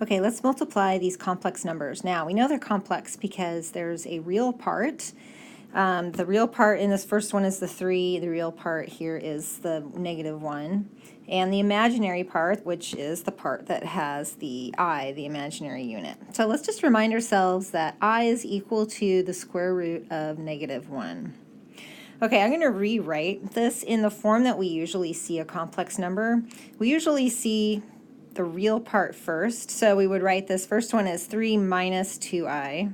Okay, let's multiply these complex numbers. Now, we know they're complex because there's a real part. The real part in this first one is the 3. The real part here is the -1. And the imaginary part, which is the part that has the I, the imaginary unit. So let's just remind ourselves that I is equal to the square root of -1. Okay, I'm going to rewrite this in the form that we usually see a complex number. We usually see the real part first, so we would write this first one as 3 minus 2i,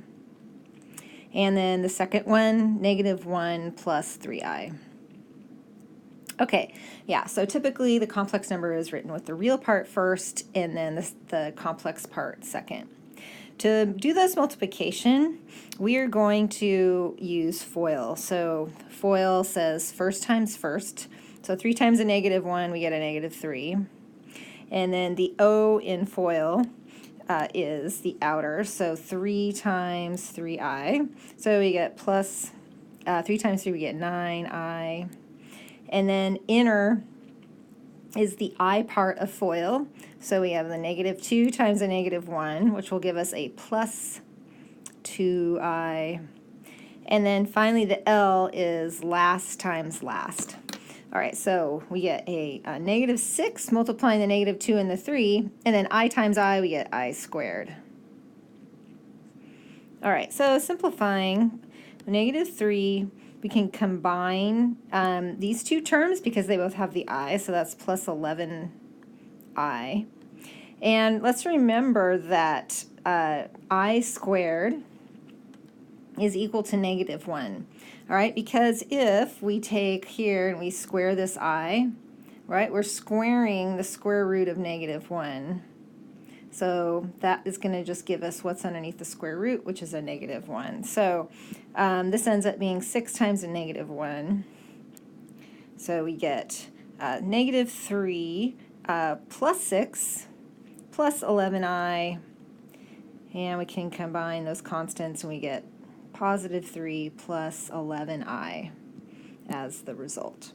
and then the second one, -1 plus 3i. Okay, yeah, so typically the complex number is written with the real part first and then the complex part second. To do this multiplication, we are going to use FOIL. So FOIL says first times first. So 3 times a -1, we get a -3. And then the O in FOIL is the outer, so 3 times 3i. So we get plus 3 times 3, we get 9i. And then inner is the I part of FOIL. So we have the -2 times a -1, which will give us a plus 2i. And then finally the L is last times last. All right, so we get a -6 multiplying the -2 and the 3, and then I times I, we get I squared. All right, so simplifying, -3, we can combine these two terms because they both have the I, so that's plus 11i. And let's remember that I squared is equal to -1. All right, because if we take here and we square this I, right, we're squaring the square root of -1. So that is going to just give us what's underneath the square root, which is a -1. So this ends up being 6 times a -1. So we get -3 plus 6 plus 11i, and we can combine those constants and we get +3 plus 11i as the result.